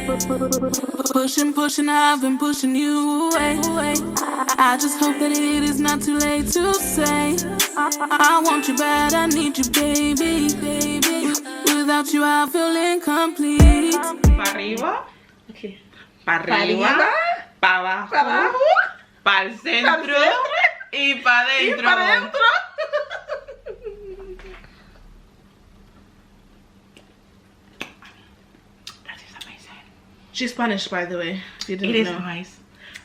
Pushing, I've been pushing you away. I just hope that it is not too late to say I want you bad, I need you, baby. Without you, I feel incomplete. Pa' arriba. Okay. Pa' arriba. Pa' abajo. Pa' el centro. Y pa' dentro. That is amazing. She's Spanish, by the way. You didn't It is know. nice.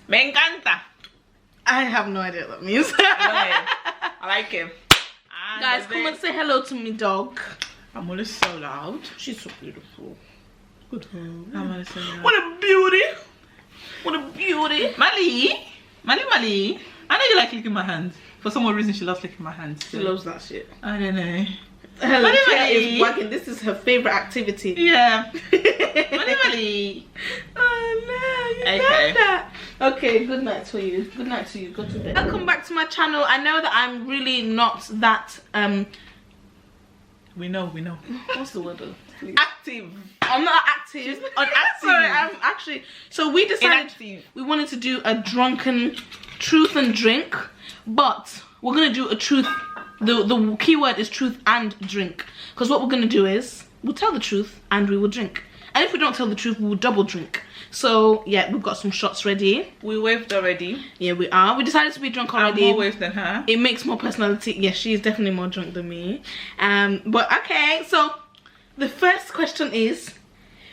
Me encanta. I have no idea what that means. I like it. Guys, come and say hello to me, dog. I'm always so loud. She's so beautiful. Good. I'm always so loud. What a beauty. What a beauty. Mali. I know you like licking my hands. For some reason, she loves licking my hands. She loves that shit. I don't know. Her Mali. is working. This is her favorite activity. Yeah. Mali. Oh no, you Okay. love that. Okay, good night to you. Good night to you. Go to bed. Welcome back to my channel. I know that I'm really not that We know. what's the word though? Please. Active. I'm not active. Unactive. Sorry, I'm actually. So we decided Inactive. we wanted to do a drunken truth and drink, but we're gonna do a truth. The keyword is truth and drink, because what we're gonna do is we'll tell the truth and we will drink, and if we don't tell the truth, we will double drink. So yeah, we've got some shots ready. We waved already. Yeah, we are. We decided to be drunk I'm already. more waved than her. It makes more personality. Yes, she's definitely more drunk than me. But okay, so the first question is,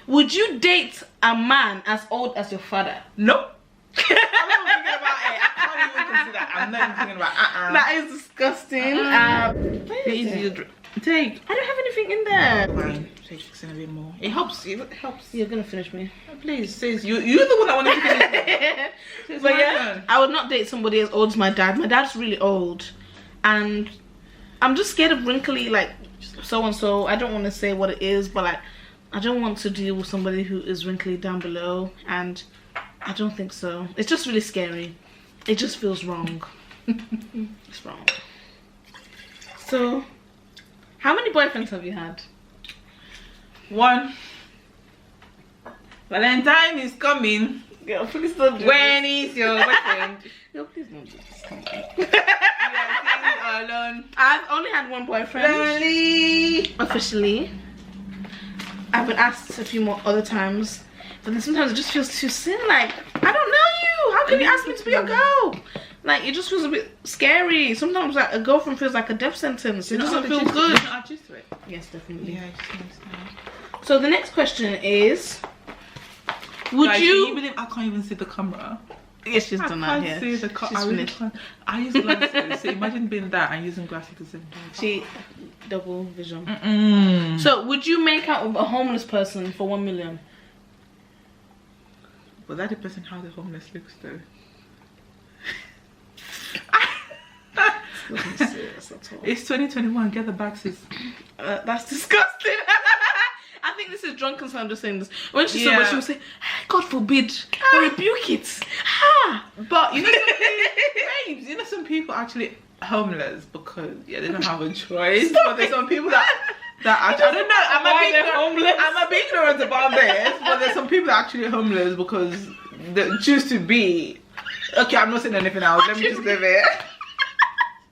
would you date a man as old as your father? Nope. I'm not thinking about it. I can't even consider. I'm not even thinking about That is disgusting. Easy to take. I don't have anything in there. Fine. Take a bit more. It helps. It helps. You're gonna finish me. Please, sis. You're the one that wanted to finish. Sis, But my yeah, turn. I would not date somebody as old as my dad. My dad's really old, and I'm just scared of wrinkly, like so and so. I don't want to say what it is, but like I don't want to deal with somebody who is wrinkly down below, and I don't think so. It's just really scary. It just feels wrong. It's wrong. So, how many boyfriends have you had? One. Valentine is coming. Girl, please don't do When is your boyfriend? No, please don't do this. Come on. You are singing alone. I've only had one boyfriend. Lonely. Officially. I've been asked a few more other times, but then sometimes it just feels too soon. Like, I don't know you. How can you ask me to be your girl? Like, it just feels a bit scary. Sometimes like a girlfriend feels like a death sentence. It doesn't feel good. I just it. Yes, definitely. Yeah, I just understand. So the next question is, would Guys, you? can you believe I can't even see the camera? Yes, she's done that I here. can't see the She's I really finished. can't. I use glasses. So imagine being that and using glasses at the same time. She double vision. Mm-mm. So would you make out with a homeless person for 1 million? But that depends on how the homeless looks though. Nothing serious at all. It's 2021. Get the boxes. That's disgusting. I think this is drunken Sandra saying this. When she saw Yeah. it, she would say, God forbid, I rebuke it. Ah. But you know, babes, you know, some people are actually homeless because they don't have a choice. But there's some people that actually, I don't know. I'm a bit ignorant about this, but there's some people that are actually homeless because they choose to be. Okay, I'm not saying anything else. Let me just leave it.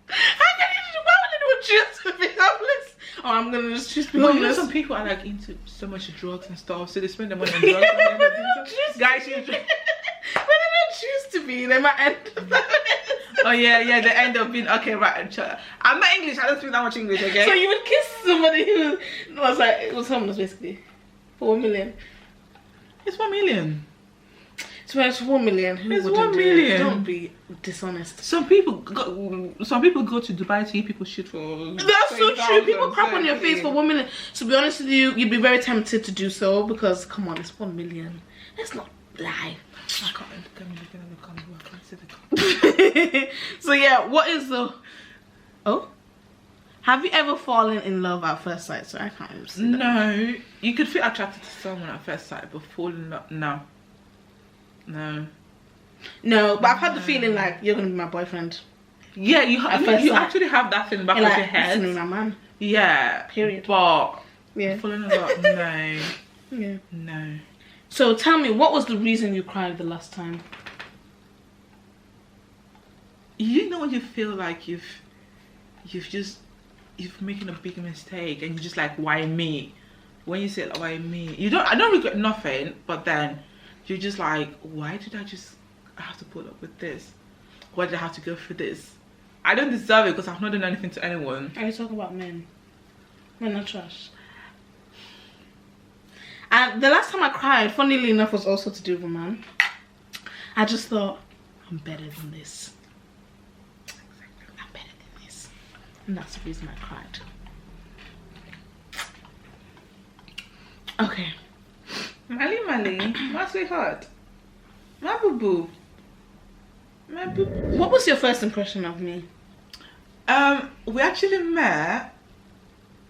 Why would anyone choose to be homeless? Oh, I'm gonna just choose to be No, you know, homeless. some people are like into so much drugs and stuff, so they spend their money on drugs. And everything. Guys, When they don't choose to be, they might end up. oh yeah, they end up being okay, right? I'm not English. I don't speak that much English. Okay. So you would kiss somebody who was homeless basically for 1 million. It's 1 million. So it's 1 million. Who It's wouldn't 1 do it? million. Don't be dishonest. Some people go to Dubai to eat people shit for. That's so true. People 20,000, crap on your face for 1 million. To be honest with you, you'd be very tempted to do so because come on, it's 1 million. Let's not lie. I can't see the camera. So yeah, what is the? Oh, have you ever fallen in love at first sight? So I can't even see that. No, you could feel attracted to someone at first sight, but falling in love, no. No, but I've had the feeling like you're gonna be my boyfriend. Yeah, you At first sight. actually have that thing back And of like, your head. this is my man. Yeah. Period. But Yeah. falling in love, no, Yeah. no. So tell me, what was the reason you cried the last time? You know when you feel like you've making a big mistake and you're just like, why me? When you say like, why me? I don't regret nothing, but then you're just like, why did I just have to put up with this? Why did I have to go through this? I don't deserve it because I've not done anything to anyone. Are you talking about men? Men are trash. And the last time I cried, funnily enough, was also to do with a man. I just thought, I'm better than this. I'm better than this. And that's the reason I cried. Okay. Mali, my sweetheart. My boo-boo. My boo-boo. What was your first impression of me? We actually met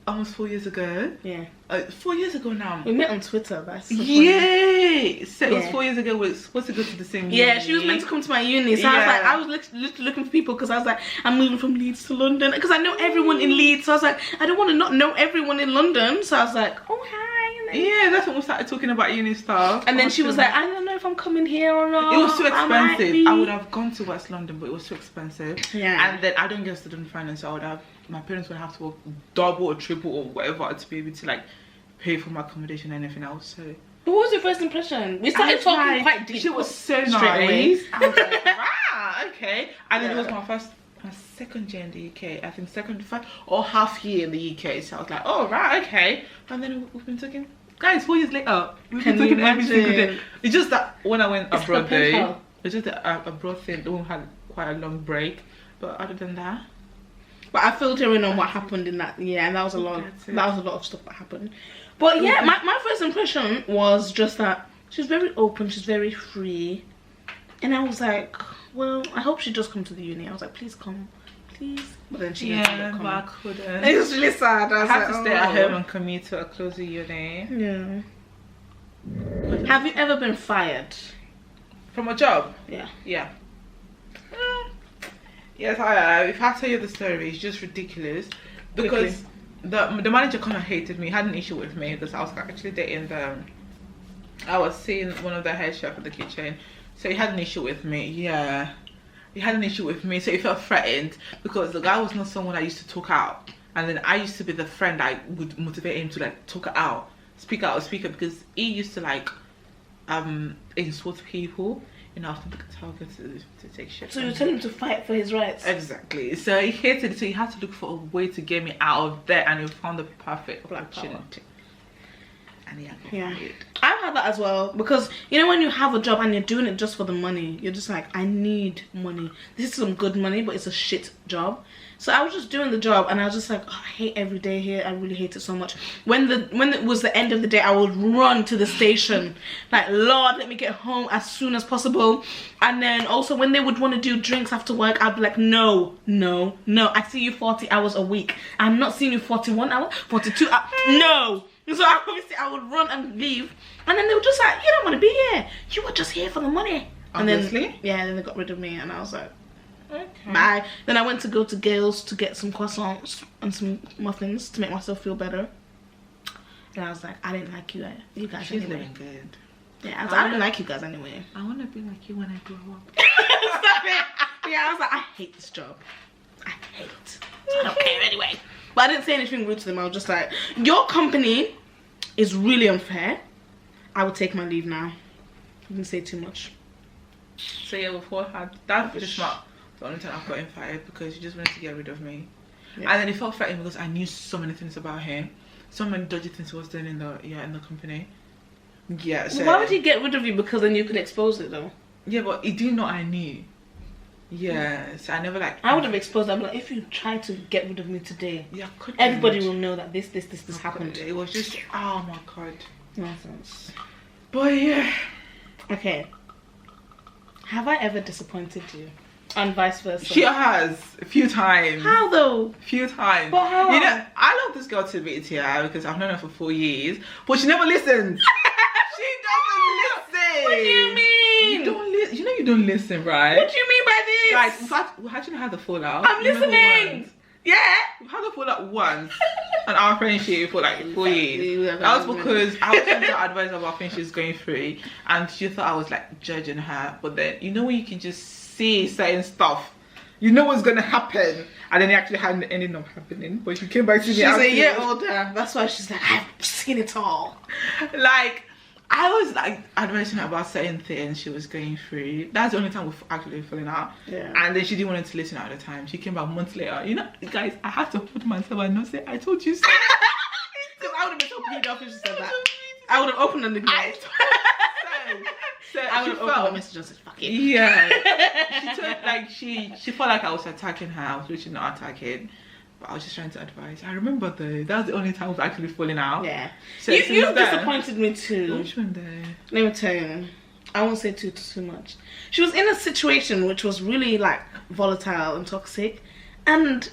almost 4 years ago. Yeah. 4 years ago now. We met on Twitter. That's so Yay! So it was Yeah. 4 years ago. We were supposed to go to the same uni. Yeah, she was meant to come to my uni. So I was looking for people because I was like, I'm moving from Leeds to London. Because I know everyone in Leeds. So I was like, I don't want to not know everyone in London. So I was like, oh, hi. And then, Yeah, that's when we started talking about uni stuff. and then she was like, I don't know if I'm coming here or not. it was too I might expensive. be. I would have gone to West London, but it was too expensive. Yeah. And then I don't get student finance, so my parents would have to work double or triple or whatever to be able to like pay for my accommodation and anything else. So But what was your first impression? We I started was talking like, quite deep. She was so straight away. nice. I was like, wow, okay. And then it was Yeah. my second year in the UK. I think second or half year in the UK. So I was like, oh right, okay. And then we've been talking. Guys, 4 years later, we've Can been you talking every single day. imagine? It's just that when I went It's abroad the pen though, pal. it's just that abroad thing. We had quite a long break, but other than that, But I filled her in on what happened in that year, and that was a lot. That's it. That was a lot of stuff that happened. But yeah, my first impression was just that she's very open, she's very free, and I was like, well, I hope she does come to the uni. I was like, please come, please. But then she didn't end up but I coming. couldn't. It was really sad. I I was had like, to stay at oh. home and commute to a closer uni. Yeah. Have you ever been fired? From a job? Yeah. Yeah. Yes, I have. If I tell you the story, it's just ridiculous. Because the manager kind of hated me, had an issue with me because I was actually dating I was seeing one of the head chef in the kitchen. So he had an issue with me. Yeah. He had an issue with me, so he felt threatened because the guy was not someone I used to talk out. And then I used to be the friend that would motivate him to like talk out, speak out, because he used to like insult people. You know, after the target to take shit. So you're telling him to fight for his rights? Exactly. So he hated it. So he had to look for a way to get me out of there, and he found the perfect Black power. opportunity. And he got Yeah. fired. I've had that as well, because you know when you have a job and you're doing it just for the money, you're just like, I need money. This is some good money, but it's a shit job. So I was just doing the job and I was just like, oh, I hate every day here. I really hate it so much. When it was the end of the day, I would run to the station, like, Lord, let me get home as soon as possible. And then also when they would want to do drinks after work, I'd be like, no, no, no. I see you 40 hours a week. I'm not seeing you 41 hours, 42 hours. No. So obviously I would run and leave, and then they were just like, you don't want to be here, you were just here for the money. And Obviously. then then they got rid of me, and I was like, Okay. bye. Then I went to go to Gales to get some croissants and some muffins to make myself feel better, and I was like, I didn't like you guys She's anyway. living good. Yeah, I was like, I didn't like you guys anyway. I want to be like you when I grow up. Stop it. Yeah, I was like, I hate this job. I hate it. So I don't care anyway. But I didn't say anything rude to them. I was just like, your company is really unfair. I will take my leave now. I didn't say too much. So yeah, before that's just not the only time I've gotten fired, because he just wanted to get rid of me. Yeah. And then it felt threatening because I knew so many things about him, so many dodgy things he was doing in the company. Yeah. So Why would he get rid of you? Because then you could expose it though. Yeah, but he didn't know I knew. Yeah, so I never like. I would have exposed that. Like, if you try to get rid of me today, Yeah, couldn't. everybody will know that this happened. It was just, oh my god. Nonsense. But yeah. Okay. Have I ever disappointed you? And vice versa. She has a few times. How though? A few times. But how? You know, I love this girl to bits here because I've known her for 4 years, but she never listens. She doesn't listen. What do you mean? You don't listen. You know you don't listen, right? What do you mean by this? Guys, in fact, we actually had the fallout. I'm Remember listening. once? Yeah. We had the fallout once. on our friendship for like 4 years. That was because I was trying to advise her about things she's going through, and she thought I was like judging her. But then you know when you can just see certain stuff, you know what's gonna happen, and then it actually hadn't ended up happening. But she came back to me. She's a year older. That's why she's like, I've seen it all. Like I was like advising her about certain things she was going through. That's the only time we've actually fallen out. Yeah. And then she didn't want to listen at the time. She came back months later. You know, guys, I had to hold myself and not say, I told you so. Because I would have been so peed off if she said that. I would have opened the guide. So I would have opened the message and said, fuck it. Yeah. She told, like, she felt like I was attacking her. I was literally not attacking. But I was just trying to advise. I remember though, that was the only time we've actually fallen out. Yeah. So You've disappointed me too. Which one though? Let me tell you. I won't say too much. She was in a situation which was really like volatile and toxic, and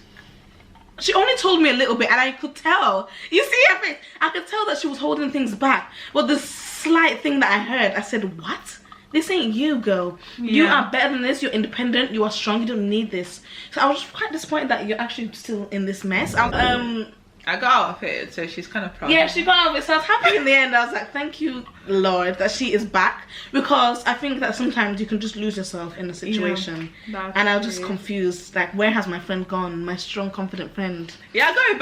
she only told me a little bit, and I could tell. You see her face? I could tell that she was holding things back. But the slight thing that I heard, I said, "What? This ain't you, girl. You are better than this. You're independent. You are strong. You don't need this." So I was quite disappointed that you're actually still in this mess. I got out of it, so she's kind of proud. Yeah, she got out of it. So I was happy in the end. I was like, thank you, Lord, that she is back. Because I think that sometimes you can just lose yourself in a situation. Yeah, and I was just confused. Like, where has my friend gone? My strong, confident friend. Yeah, I got it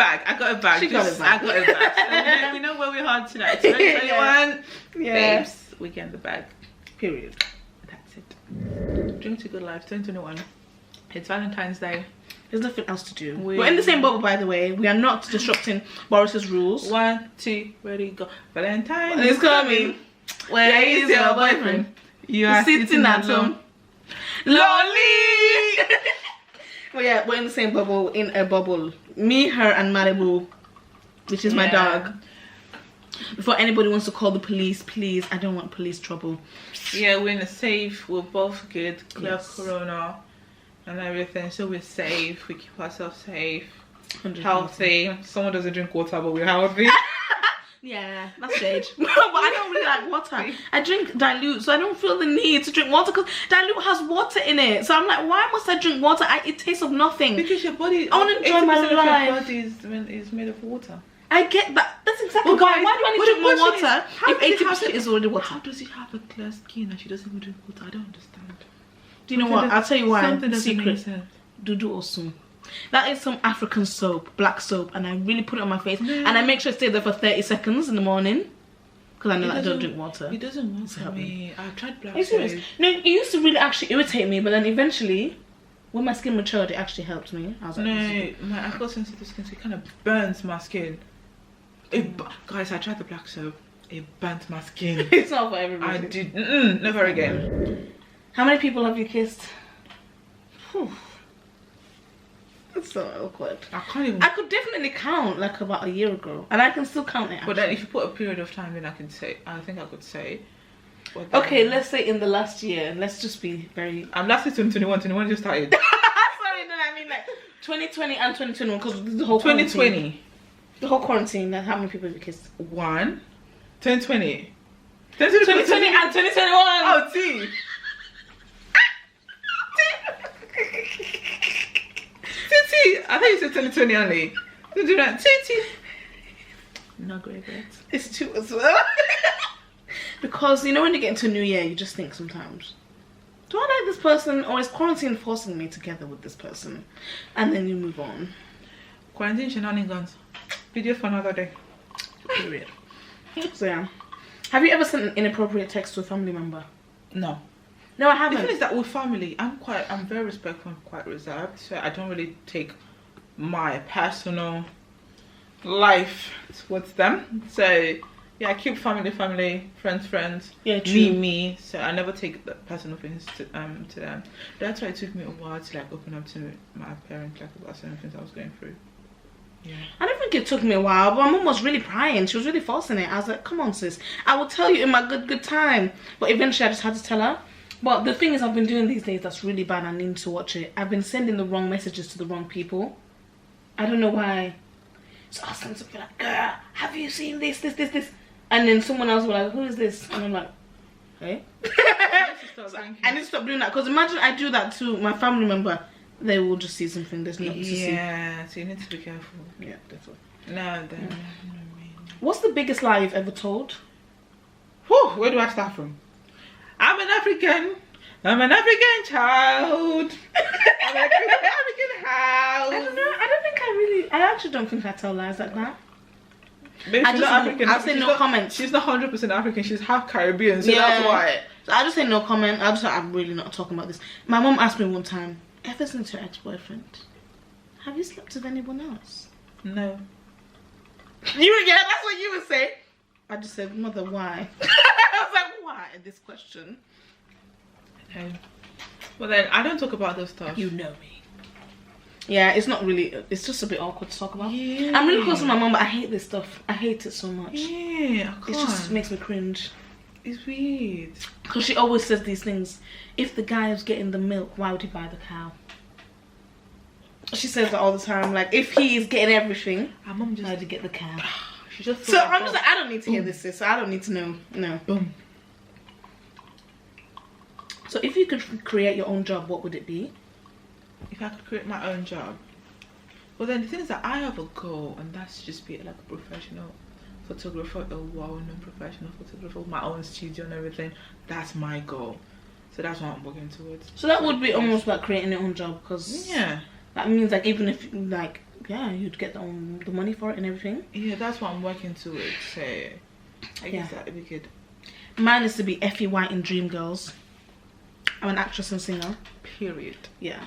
back. She got it back. I got it back. So we know where we are tonight. 2021. Yeah. Babes, we get in the bag. Period. That's it. Drink to good life. 2021. It's Valentine's Day. There's nothing else to do. We're in the same bubble, by the way. We are not disrupting Boris's rules. 1, 2, ready, go. Valentine is coming. Where is your boyfriend? You are sitting at home. Lolly! Well, yeah, we're in the same bubble, in a bubble. Me, her, and Malibu, which is my dog. Before anybody wants to call the police, please, I don't want police trouble. Yeah, we're in a safe. We're both good. Clear Corona and everything, so we're safe. We keep ourselves safe, 100%. Healthy. Someone doesn't drink water, but we're healthy. Yeah, that's shade. But I don't really like water. I drink dilute, so I don't feel the need to drink water because dilute has water in it. So I'm like, why must I drink water? It tastes of nothing. Because your body, I want to enjoy my life. Your body is made of water. I get that. That's exactly why. Why do I need to drink more water if 80% is already water? How does he have a clear skin and she doesn't even drink water? I don't understand. Do you know what? I'll tell you why. Something doesn't Secret. make sense. Dudu Osun. That is some African soap, black soap, and I really put it on my face, and I make sure it stays there for 30 seconds in the morning because I know that I don't drink water. It doesn't want to me. I've tried black soap. No, it used to really actually irritate me, but then eventually, when my skin matured, it actually helped me. I was like, I've got sensitive skin, so it kind of burns my skin. Guys, I tried the black soap. It burnt my skin. It's not for everybody. I did. Never again. How many people have you kissed? Whew. That's so awkward. I can't even. I could definitely count like about a year ago, and I can still count it. Actually. But then, if you put a period of time in, I think I could say. Okay, let's say in the last year. Let's just be very. I'm last year 2021. 21 just started. Sorry, no, I mean like 2020 and 2021 because the whole 2020. Quarantine. The whole quarantine. How many people have you kissed? 1. 2020. 2020 and 2021. Oh, 2. I thought you said 2020 only. Don't do that. Not great, but it's 2 as well. Because you know when you get into a new year, you just think sometimes, do I like this person, or is quarantine forcing me together with this person? And then you move on. Quarantine shenanigans. Video for another day. Period. So yeah. Have you ever sent an inappropriate text to a family member? No. No, I haven't. The thing is that with family, I'm very respectful and quite reserved, so I don't really take my personal life towards them. So yeah, I keep family, friends. Yeah, true. Me. So I never take the personal things to them. That's why it took me a while to like open up to my parents like about certain things I was going through. Yeah. I don't think it took me a while, but my mum was really prying. She was really forcing it. I was like, come on sis, I will tell you in my good time. But eventually I just had to tell her. But the thing is, I've been doing these days that's really bad. I need to watch it. I've been sending the wrong messages to the wrong people. I don't know why. So I'll send something like, girl, have you seen this? And then someone else will be like, who is this? And I'm like, hey? I need to stop doing that. Because imagine I do that to my family member. They will just see something there's nothing to see. Yeah, so you need to be careful. Yeah, that's all. No, What's the biggest lie you've ever told? Whew, where do I start from? I'm an African child. I'm an African house. I don't know. I actually don't think I tell lies like that. Maybe she's not African. I'll say no comment. She's not 100% African. She's half Caribbean, so that's why. So I just say no comment. I'm really not talking about this. My mom asked me one time, ever since your ex-boyfriend, have you slept with anyone else? No. That's what you would say. I just said, mother, why? I was like, why this question? Okay. Well then, I don't talk about those stuff. You know me. Yeah, it's not really. It's just a bit awkward to talk about. Yeah. I'm really close to my mom, but I hate this stuff. I hate it so much. Yeah, I can't. It just makes me cringe. It's weird. Because she always says these things. If the guy was getting the milk, why would he buy the cow? She says that all the time. Like, if he is getting everything, Our mom just why did he get the cow? she just. So I'm just like, I don't need to hear this, sis. So I don't need to know. No. Boom. So if you could create your own job, what would it be? If I could create my own job, well then the thing is that I have a goal, and that's to just be like a professional photographer, a well-known professional photographer with my own studio and everything. That's my goal. So that's what I'm working towards. So that would be almost like creating your own job, because yeah, that means like even if like you'd get the money for it and everything. Yeah, that's what I'm working towards. So I guess that would be good. Mine is to be Effie White in Dreamgirls. I'm an actress and singer. Period. Yeah.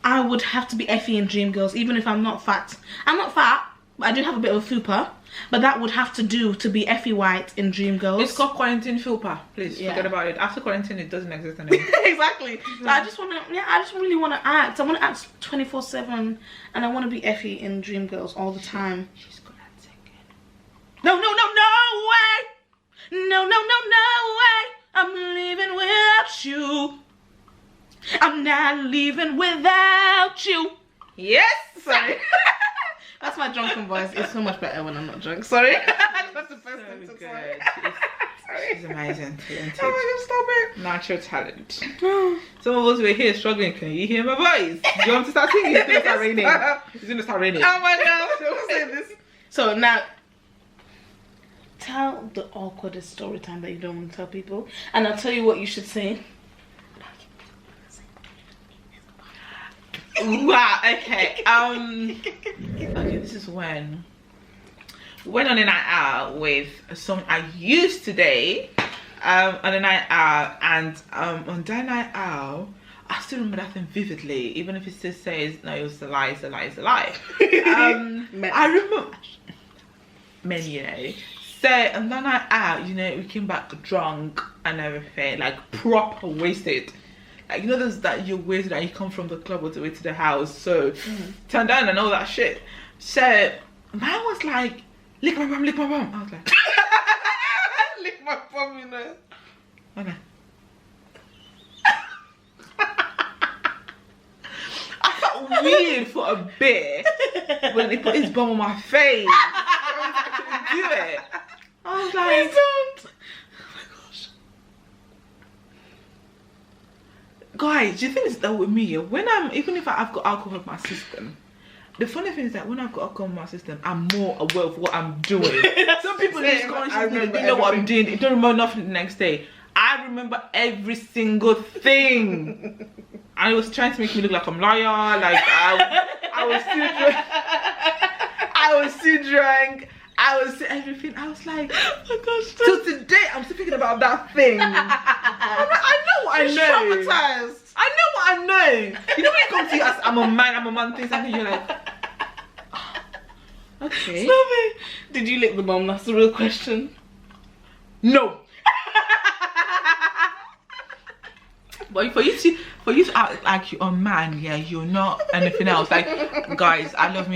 I would have to be Effie in Dreamgirls, even if I'm not fat. I'm not fat, but I do have a bit of a fupa. But that would have to do to be Effie White in Dreamgirls. It's called quarantine fupa. Please forget about it. After quarantine, it doesn't exist anymore. Exactly. So I just want to, I just really want to act. I want to act 24/7, and I want to be Effie in Dreamgirls all the time. She's good at singing. No way! No way! I'm leaving without you. I'm not leaving without you. Yes! Sorry. That's my drunken voice. It's so much better when I'm not drunk. Sorry. That's the first thing to say. She's amazing. Talented. Oh my god, stop it. Natural talent. Some of us were here struggling. Can you hear my voice? Do you want to start singing? It's gonna start raining. It's gonna start raining. Oh my god, don't say this. So now, tell the awkwardest story time that you don't want to tell people, and I'll tell you what you should say. Wow. Okay. Okay. This is when went on a night out with someone I used to date. On a night out, and on that night out, I still remember that thing vividly, even if it still says no, it was a lie, it's a lie, it's a lie. I remember many, you know. So on that night out, you know, we came back drunk and everything, like proper wasted. Like, you know, there's that you're wasted and you come from the club all the way to the house, so turn down and all that shit. So mine was like, lick my bum, lick my bum. I was like, lick my bum, you know. Oh no. I felt weird for a bit when he put his bum on my face. I couldn't do it. I was like, don't. guys, do you think it's that with me? When even if I've got alcohol in my system, the funny thing is that when I've got alcohol in my system, I'm more aware of what I'm doing. Some people just consciously they know what I'm doing. They don't remember nothing the next day. I remember every single thing. I was trying to make me look like I'm a liar. Like I was still drunk. I was still drunk. I was everything. I was like, oh my gosh. So today I'm still thinking about that thing. I know what I know. Traumatized. I know what I know. You know when you come to you as I'm a man thing, something you're like, oh, okay. Stop it. Did you lick the bum? That's the real question. No. But for you to act like you're a man, yeah, you're not anything else. Like, guys, I love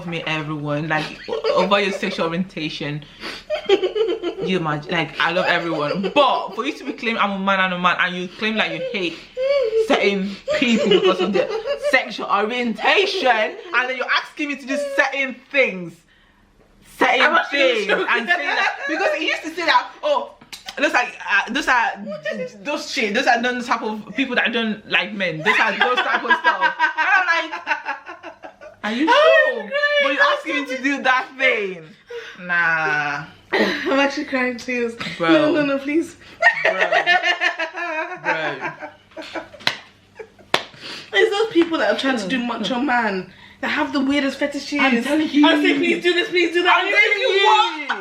me everyone. Like, over your sexual orientation, you imagine, like, I love everyone. But for you to be claiming I'm a man and you claim like you hate certain people because of their sexual orientation, and then you're asking me to do certain things, and saying that because he used to say that, oh, those are the type of people that don't like men. Those are those type of stuff. And I'm like, Are you sure? But you're asking me to do that thing. Nah. I'm actually crying tears. Bro. No, please. Bro. It's those people that are trying to do macho man that have the weirdest fetishes. I'm telling you. I say, please do this, please do that. I'm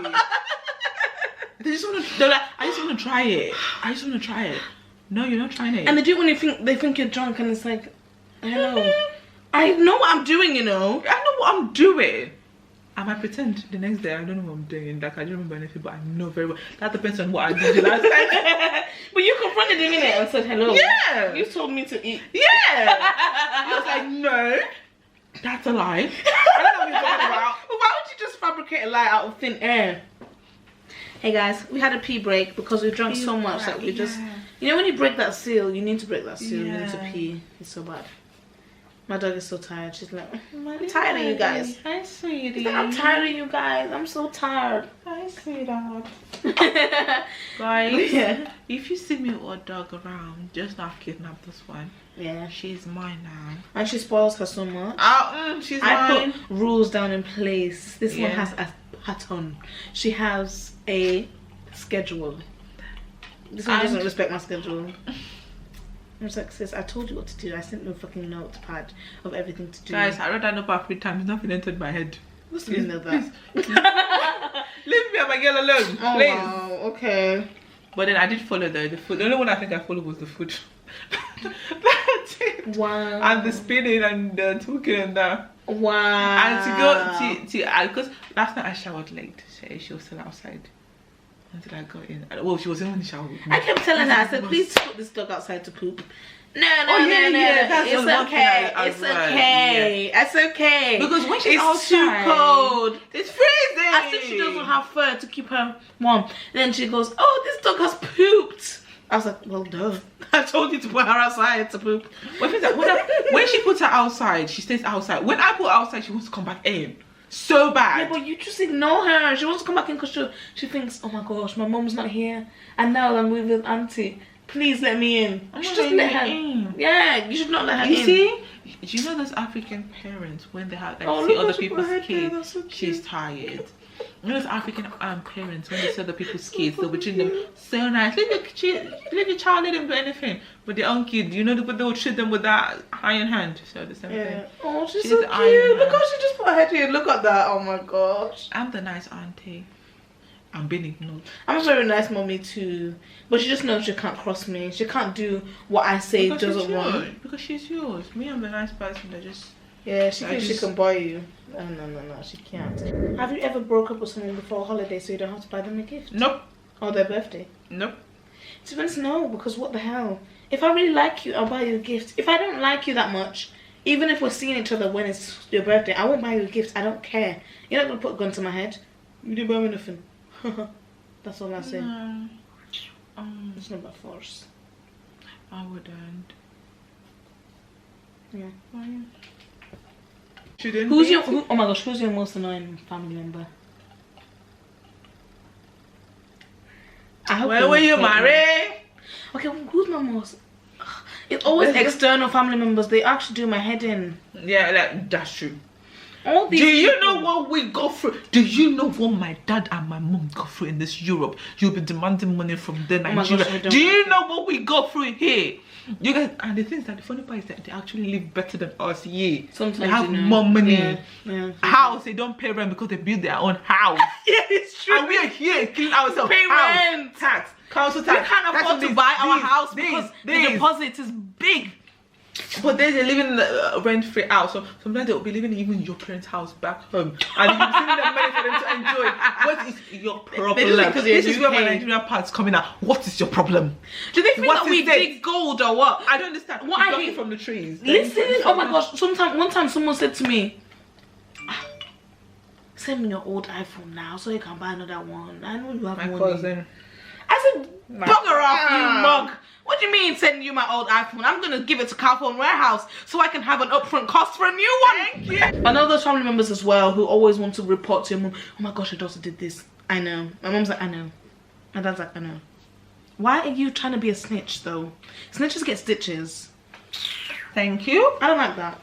telling you. They just want to. They're like, I just want to try it. I just want to try it. No, you're not trying it. And they do it when they think you're drunk, and it's like, hello. I know what I'm doing, you know. I know what I'm doing. I might pretend the next day I don't know what I'm doing. Like I don't remember anything, but I know very well. That depends on what I did the last time. But you confronted him in it and said hello. Yeah. You told me to eat. Yeah. I was like, no, that's a lie. I don't know what you're talking about. But why would you just fabricate a lie out of thin air? Hey guys, we had a pee break because we drank so much that we just, you know, when you break that seal, you need to break that seal. You need to pee. It's so bad. My dog is so tired. She's like, I'm tired of you guys. Hi, sweetie. Like, I'm tired of you guys. I'm so tired. Hi, sweetheart. Guys, if you see me or a dog around, just not kidnap this one. Yeah. She's mine now. And she spoils her so much. She's I mine. put rules down in place. This one has a pattern. She has a schedule. This one doesn't respect my schedule. I was like, sis, I told you what to do. I sent you a fucking notepad of everything to do. Guys, I read that notepad 3 times. Nothing entered my head. What's the meaning of that? Leave me and my girl alone, Oh, please. wow, okay. But then I did follow the food. The only one I think I followed was the food. That's it. Wow. And the spinning and the talking and that. Wow. And to go because last night I showered late. She was still outside until I got in. Well, she was in the shower with me. I kept telling her, I said, please put this dog outside to poop. No. That's It's the one thing okay. I It's read, okay. It's okay. Because when she's it's outside, too cold. it's freezing. I think she doesn't have fur to keep her warm. Then she goes, oh, this dog has pooped. I was like, well, duh. I told you to put her outside to poop. When she puts her outside, she stays outside. When I put her outside, she wants to come back in. So bad. Yeah, but you just ignore her. She wants to come back in because she thinks, oh my gosh, my mom's not here. And now I'm with auntie. Please let me in. I'm Just not let her in. Yeah, you should not let her in. You see? Do you know those African parents when they have see other people's kids? So she's tired. You know those African parents when they see other people's kids, they'll be treating them so nice. Leave your child, let them do anything. But their own kid, you know, they'll treat them with that iron hand. So the same thing. Oh, she's so cute. Look how she just put her head here. Look at that. Oh my gosh. I'm the nice auntie. I'm being ignored. I'm a very nice mommy too, but she just knows she can't cross me. She can't do what I say doesn't want. Because she's yours. Me, I'm the nice person that just... Yeah, she thinks she can buy you. Oh, no, she can't. Have you ever broke up with someone before a holiday so you don't have to buy them a gift? Nope. Or their birthday? Nope. To be honest, no, because what the hell? If I really like you, I'll buy you a gift. If I don't like you that much, even if we're seeing each other when it's your birthday, I won't buy you a gift. I don't care. You're not going to put a gun to my head. You didn't buy me nothing. That's all I say. No. It's not by force. I wouldn't. Yeah. Shouldn't Who's be. oh my gosh, who's your most annoying family member? Where were you married? Okay, who's my most? It's always external family members. They actually do my head in. Yeah, like, that's true. All these Do you people. know what we go through? Do you know what my dad and my mom go through in this Europe? You'll be demanding money from them, Nigeria. Gosh, do you know what we go through here? You guys, and the thing is that the funny part is that they actually live better than us. Yeah, Sometimes they have you know. more money. Yeah. House, they don't pay rent because they build their own house. Yeah, it's true. And we are here killing ourselves. Pay House, rent. tax, council tax. We can't afford to buy our house because the deposit is big. But then they're living in a rent-free house, so sometimes they'll be living even in your parents' house back home, and you're sending them money for them to enjoy. What is your problem? This is where my Nigerian part's coming out. What is your problem? Do they think that we dig gold or what? I don't understand. What I hate from the trees. Listen, oh my gosh! One time someone said to me, "Send me your old iPhone now, so you can buy another one." I know you have My money. cousin. I said, bugger off, you mug. What do you mean sending you my old iPhone? I'm going to give it to Carphone Warehouse so I can have an upfront cost for a new one. Thank you. I know those family members as well who always want to report to your mom. Oh my gosh, your daughter did this. I know. My mom's like, I know. My dad's like, I know. Why are you trying to be a snitch though? Snitches get stitches. Thank you. I don't like that.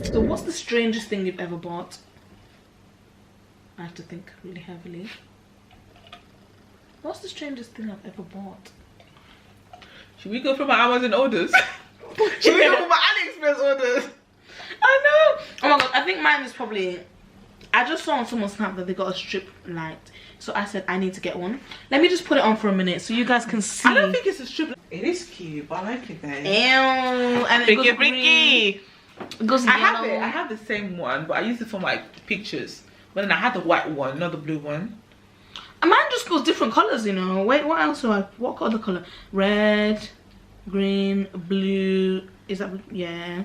So what's the strangest thing you've ever bought? I have to think really heavily. What's the strangest thing I've ever bought? Should we go for my Amazon orders? Should we go for my AliExpress orders? I know. Oh my god, I think mine is probably... I just saw on someone's snap that they got a strip light. So I said I need to get one. Let me just put it on for a minute so you guys can see. I don't think it's a strip light. It is cute, but I like it though. Ew. And it goes green. It goes yellow. I have the same one, but I use it for my pictures. But then I had the white one, not the blue one. And mine just goes different colours, you know. Wait, what else do I... What other colour? Red, green, blue. Is that... Yeah.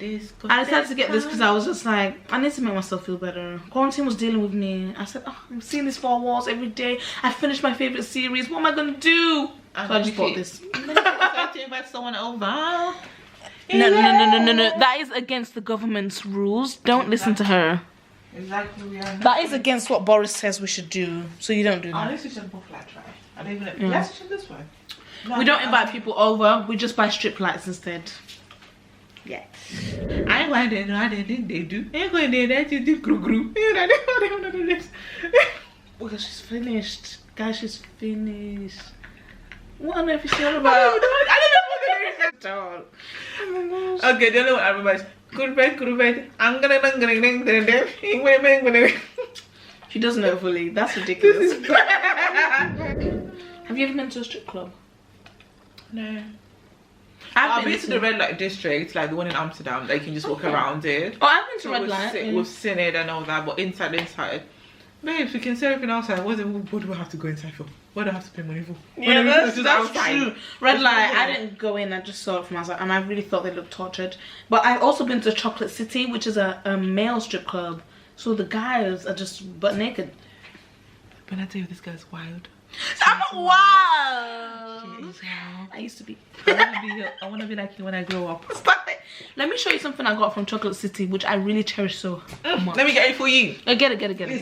I decided to get this because I was just like, I need to make myself feel better. Quarantine was dealing with me. I said, oh, I'm seeing these 4 walls every day. I finished my favourite series. What am I going to do? So I just bought this. To invite someone over. No. That is against the government's rules. Don't listen to her. Exactly. That is against what Boris says we should do. So you don't do that. Let's switch them both like try. I don't even. Let's switch this way. No, we don't invite people over. We just buy strip lights instead. Yeah. I why they think they do. Ain't going there that you do gru. Because she's finished. Guys, she's finished. What on earth is she all about? I don't know what it is at all. Okay, the other one I remember is Kurubet. She doesn't know fully. That's ridiculous. Have you ever been to a strip club? No. I've been to the red light district, like the one in Amsterdam. They can just walk around it. Oh, I've been to red light. We've seen it and all that, but inside. Babes, we can see everything outside. What do we have to go inside for? What do I have to pay money for? Yeah, that's true. Red light, I didn't go in. I just saw it from outside, and I really thought they looked tortured. But I've also been to Chocolate City, which is a male strip club. So the guys are just butt naked. But I tell you, this guy's wild. I'm wild. I used to be. I want to be like you when I grow up. Stop it. Let me show you something I got from Chocolate City, which I really cherish so much. Let me get it for you. Get it.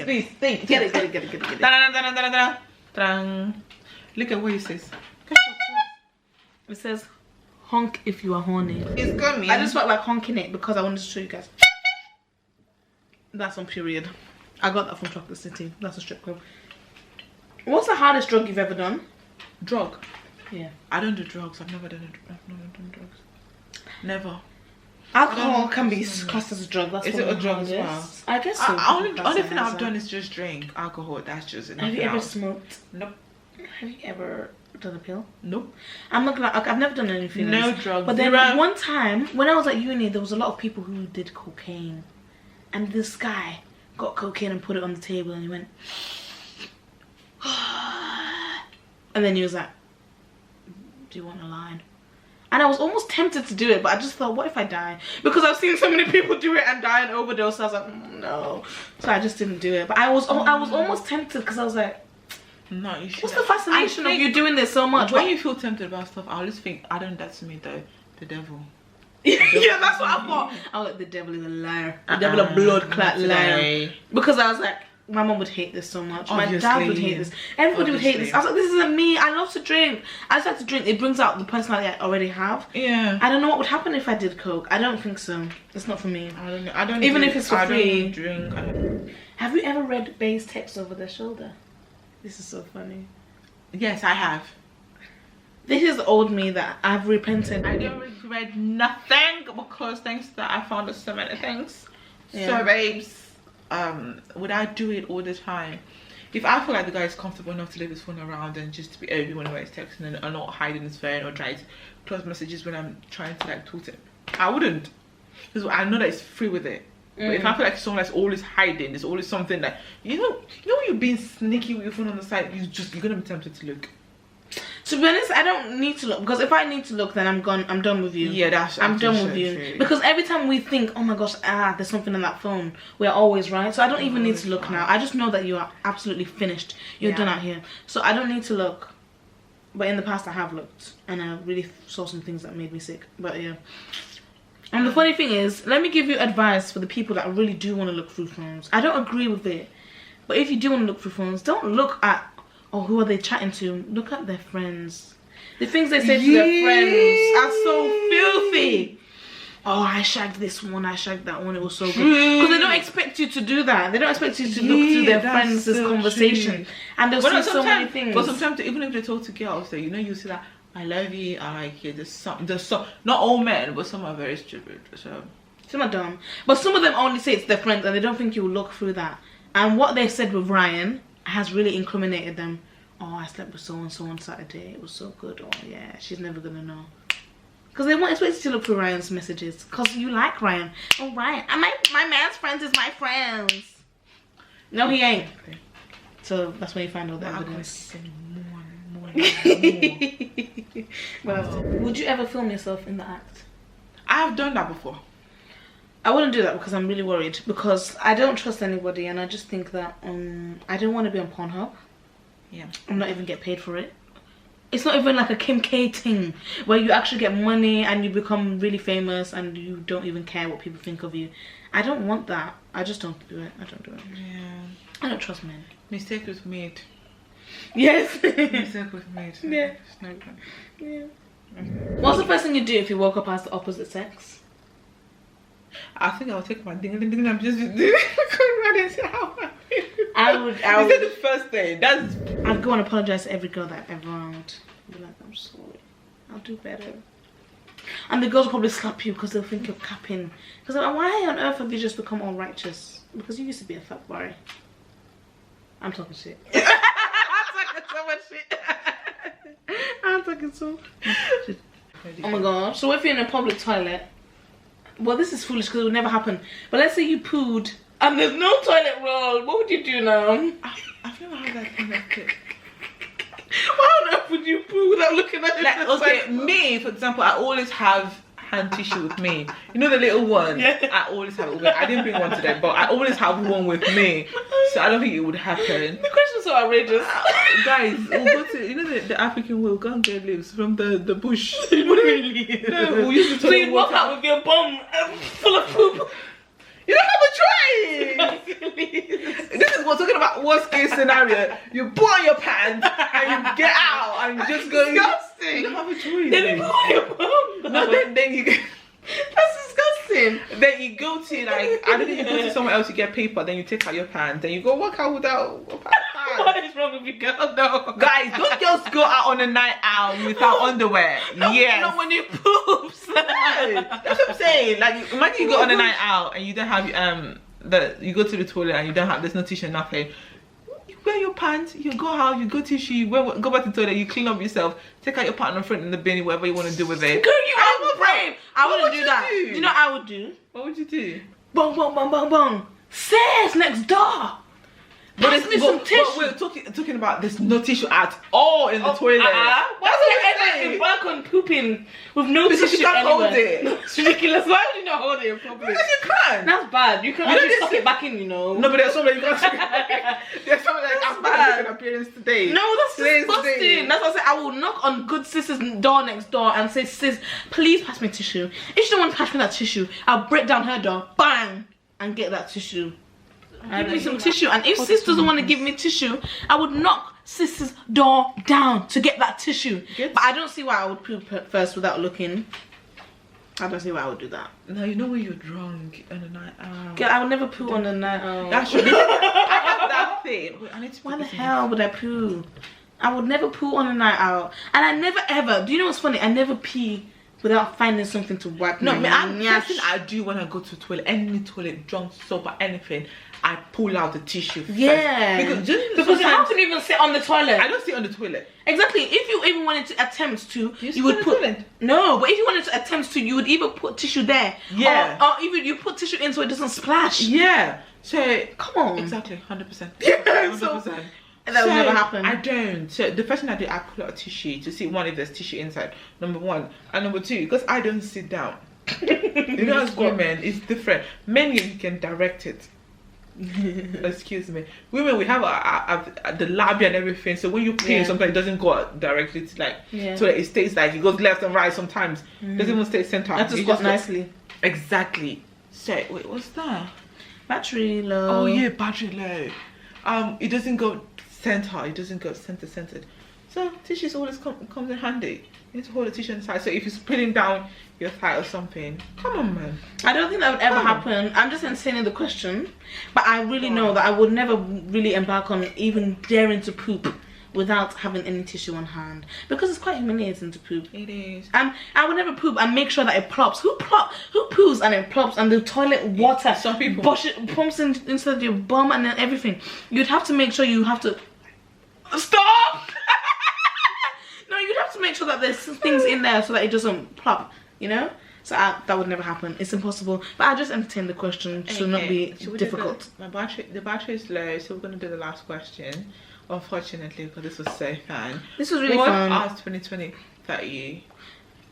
Please. Get it. Look at what it says. It says, honk if you are horny. It's gummy. I just felt like honking it because I wanted to show you guys. That's on period. I got that from Chocolate City. That's a strip club. What's the hardest drug you've ever done? Drug? Yeah. I don't do drugs. I've never done drugs. Never. Alcohol can be classed as a drug. That's is it a drug as well? I guess so. Only thing I've done is just drink alcohol. That's just enough. Have you ever smoked? Nope. Have you ever done a pill? Nope. I'm not gonna. I've never done anything. No drugs. But then one time when I was at uni, there was a lot of people who did cocaine, and this guy got cocaine and put it on the table, and he went. And then he was like, do you want a line? And I was almost tempted to do it, but I just thought, what if I die? Because I've seen so many people do it and die and overdose. So I was like, no. So I just didn't do it. But I was almost tempted because I was like, no, you should. What's the fascination of you doing this so much? When you feel tempted about stuff, I always think, I don't. That's me though. The devil. Yeah, that's what I thought. I was like, the devil is a liar. The devil a blood-clot liar. Because I was like, my mom would hate this so much. Obviously, my dad would hate this. Everybody would hate this. I was like, this isn't me. I love to drink. I just like to drink. It brings out the personality I already have. Yeah. I don't know what would happen if I did coke. I don't think so. It's not for me. I don't know. I don't. Even if it's for free. I don't drink. Have you ever read Bay's text over their shoulder? This is so funny. Yes, I have. This is old me that I've repented. I don't regret nothing because thanks to that I found so many things. Yeah. So babes. Would I do it all the time? If I feel like the guy is comfortable enough to leave his phone around and just to be everyone where he's texting and not hiding his phone or trying to close messages when I'm trying to like talk to him, I wouldn't, because I know that he's free with it. But if I feel like someone that's always hiding, there's always something that you know you're being sneaky with your phone on the side, you're gonna be tempted to look. To be honest, I don't need to look, because if I need to look, then I'm done with you. Yeah, I'm done with you. True. Because every time we think, oh my gosh, there's something on that phone, we're always right. So I don't even need to look now. I just know that you are absolutely finished. You're done out here. So I don't need to look. But in the past, I have looked, and I really saw some things that made me sick. But yeah. And the funny thing is, let me give you advice for the people that really do want to look through phones. I don't agree with it. But if you do want to look through phones, don't look at, oh, who are they chatting to? Look at their friends. The things they say to their friends are so filthy. oh, I shagged this one, I shagged that one, it was so good. Because they don't expect you to do that. They don't expect you to look through their friends' conversation. And they'll see so many things. But sometimes, even if they talk to girls, so, you see that, I love you, I like you, there's some, not all men, but some are very stupid, so. Some are dumb. But some of them only say it's their friends and they don't think you'll look through that. And what they said with Ryan has really incriminated them. Oh, I slept with so-and-so on Saturday, it was so good. Oh yeah, she's never gonna know. Because they won't expect you to look through Ryan's messages. Because you like Ryan. Oh, Ryan, and my man's friends is my friends. No, he ain't. So that's when you find all the evidence. Well, would you ever film yourself in the act? I've done that before. I wouldn't do that because I'm really worried. Because I don't trust anybody, and I just think that I don't want to be on Pornhub. Yeah. I'm not even get paid for it. It's not even like a Kim K thing where you actually get money and you become really famous and you don't even care what people think of you. I don't want that. I just don't do it. I don't do it. Yeah. I don't trust men. Mistake was made. Yes. Mistake was made. Yeah. Yeah. What's the first thing you do if you woke up as the opposite sex? I think I'll take my ding ding. I'm just doing. I would. Is that the first thing? I'd go and apologize to every girl that I've ever owned. Be like, I'm sorry. I'll do better. And the girls will probably slap you because they'll think you're capping. Because like, why on earth have you just become all righteous? Because you used to be a fat boy. I'm talking shit. I'm talking so much shit. I'm talking so much shit. Oh my god. So if you're in a public toilet, well, this is foolish because it would never happen. But let's say you pooed and there's no toilet roll. What would you do now? I've never had that kind of thing. Why on earth would you poo without looking at it? Like, okay, me, for example, I always have hand tissue with me. You know the little one? Yeah. I always have it with me. I didn't bring one today, but I always have one with me. So I don't think it would happen. The question's so outrageous. Guys, we'll go to, you know the African way, we'll go and get leaves from the bush. What do you mean? No, we used to so you walk out with your bum full of poop. You don't have a choice. This is we're talking about worst case scenario. You put on your pants and you get out and you just go. Disgusting. You don't have a choice. Then you put on your bum. No, then you. That's disgusting. Then you go to like I don't think you go to somewhere else. You get paper. Then you take out your pants. Then you go work out without. What is wrong with you, girl? No, guys, don't just go out on a night out without underwear. Yes. Not when you poop. That's what I'm saying. Like, imagine you go on a night out and you don't have you go to the toilet and you don't have there's no tissue, nothing. You wear your pants, you go out, you go tissue, go back to the toilet, you clean up yourself, take out your partner friend in the bin, whatever you want to do with it. Girl, you are brave. I wouldn't do that. Do? You know what I would do? What would you do? Bong bong bong bong bong. Says next door. But it's some tissue. We're talking about there's no tissue at all in the toilet. Why would you embark on pooping with no tissue you can't anywhere? hold it. It's ridiculous. Why would you not hold it properly? Because you can. That's bad. You can actually suck it back in, you know. No, but there's somebody you can't. There's somebody like I'm bad at appearance today. No, that's disgusting. That's what I say. I will knock on good sister's door next door and say, sis, please pass me tissue. If she don't want to pass me that tissue, I'll break down her door, bang, and get that tissue. Give me some tissue. And if sis doesn't want to give me tissue, I would knock sister's door down to get that tissue. But I don't see why I would poop first without looking. I don't see why I would do that. No, you know when you're drunk on a night out. Girl, I would never poo on a night out. That's true. I have that thing. Wait, I need to. Why the hell would I poo? I would never poo on a night out. And I never ever, do you know what's funny? I never pee without finding something to wipe no, my that's what I do when I go to the toilet. Any toilet, drunk, sober, anything. I pull out the tissue first. Yeah. Because you have to even sit on the toilet. I don't sit on the toilet. Exactly. If you even wanted to attempt to, you would put. Toilet? No, but if you wanted to attempt to, you would either put tissue there. Yeah. Or even you put tissue in so it doesn't splash. Yeah. So come on. Exactly. 100%. Yeah. 100%. So, that would never happen. I don't. So the first thing I do, I pull out a tissue to see one if there's tissue inside. Number one, and number two, because I don't sit down. You know, as women, it's different. Men, you can direct it. Excuse me. Women, we have the labia and everything. So when you pee, sometimes it doesn't go directly to like. So it stays like it goes left and right. Sometimes it doesn't even stay center. That just got nicely. Exactly. So wait, what's that? Battery low. Oh yeah, battery low. It doesn't go center. It doesn't go centered. So tissues always comes in handy. You need to hold a tissue on the side. So if you're putting down your thigh or something, come on, man. I don't think that would ever happen. I'm just entertaining the question, but I really know that I would never really embark on even daring to poop without having any tissue on hand, because it's quite humiliating to poop. It is. And I would never poop and make sure that it plops. Who poos and it plops, and the toilet water Some people pumps inside your bum and then everything. You'd have to make sure you have to stop. No, you'd have to make sure that there's things in there so that it doesn't plop, you know. So that would never happen. It's impossible. But I just entertain the question to not be difficult. The battery is low, so we're gonna do the last question. Unfortunately, because this was so fun. This was really fun. What has 2020 taught you?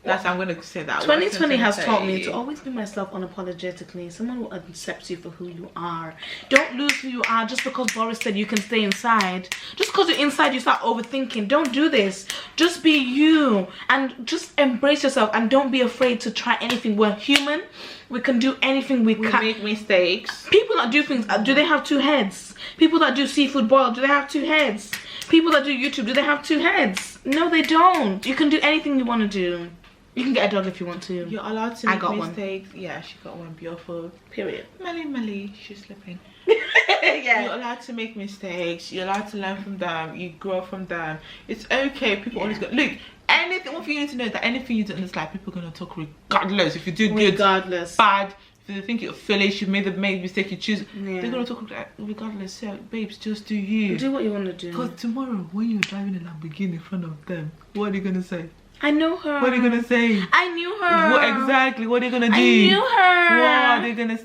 That's I'm gonna say that. 2020 has taught me to always be myself unapologetically. Someone who accepts you for who you are. Don't lose who you are just because Boris said you can stay inside. Just because you're inside, you start overthinking. Don't do this. Just be you and just embrace yourself, and don't be afraid to try anything. We're human. We can do anything we can. We make mistakes. People that do things, do they have two heads? People that do seafood boil, do they have two heads? People that do YouTube, do they have two heads? No, they don't. You can do anything you want to do. You can get a dog if you want to. You're allowed to make mistakes. One. Yeah, she got one. Beautiful. Period. Melly, she's slipping. Yeah. You're allowed to make mistakes. You're allowed to learn from them. You grow from them. It's okay. People always go, look, anything, what you need to know is that anything you do in this life, people are going to talk regardless. If you do good, regardless. Bad, if they think you're foolish, you've made a mistake, you choose, they're going to talk regardless. So, babes, just do you. Do what you want to do. Because tomorrow, when you're driving a Lamborghini in front of them, what are you going to say? I know her. What are you gonna say? I knew her. What exactly? What are you gonna do? I knew her. What are they gonna?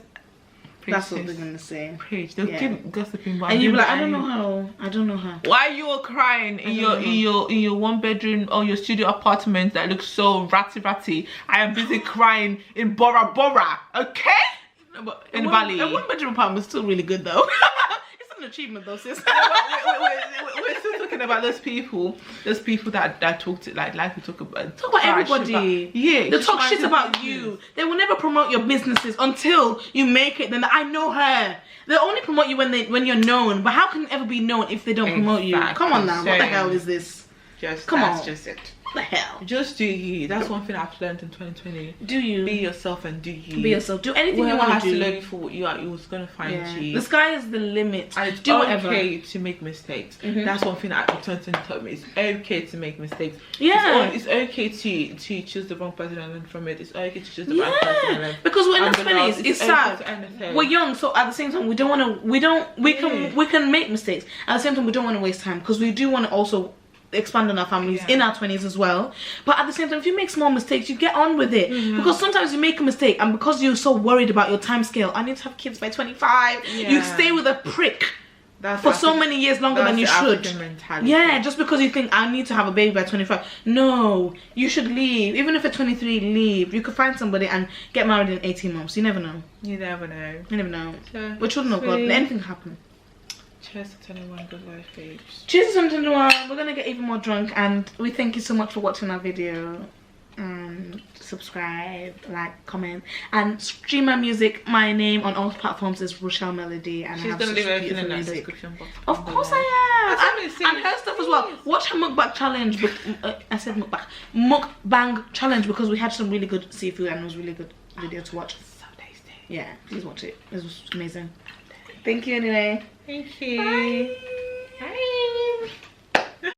That's what they're gonna say. Preach. They'll keep gossiping. But and you'll be like, I don't know her. I don't know her. Why you all crying in your one bedroom or your studio apartment that looks so ratty? I am busy crying in Bora Bora. Okay? In the valley. A one bedroom apartment is still really good though. An achievement though, sis. We're still talking about those people that talk to like we talk about everybody. They talk shit about you. They will never promote your businesses until you make it. Then I know her. They only promote you when you're known. But how can you ever be known if they don't promote you? Come on now, what the hell is this? That's just it. The hell? Just do you. That's one thing I've learned in 2020. Do you? Be yourself and do you. Be yourself. Do anything you want to do. Whoever has to love you for what you are, it was gonna find you. The sky is the limit. And it's do okay to make mistakes. That's one thing that 2020 taught me. It's okay to make mistakes. Yeah. It's okay to choose the wrong person and learn from it. It's okay to choose the right person and learn. Because we're in our 20s. It's sad. We're young, so at the same time we don't want to. We can make mistakes. At the same time, we don't want to waste time because we do want to also expand on our families in our 20s as well. But at the same time, if you make small mistakes, you get on with it. Because sometimes you make a mistake and because you're so worried about your time scale, I need to have kids by 25, you stay with a prick for so many years longer than you should. Yeah, just because you think I need to have a baby by 25. No, you should leave. Even if at 23, leave. You could find somebody and get married in 18 months. You never know. You never know. You never know. So, we're children of God. Anything can happen. Cheers to 21, good life, babes. Cheers to 21. We're gonna get even more drunk, and we thank you so much for watching our video. Subscribe, like, comment, and stream my music. My name on all platforms is Rochelle Melody, and she's gonna leave everything in the description box. Of course I am. And her stuff as well. Watch her mukbang challenge. I said mukbang challenge because we had some really good seafood and it was really good video to watch. So tasty. Yeah, please watch it. It was amazing. Thank you anyway. Thank you. Bye. Bye.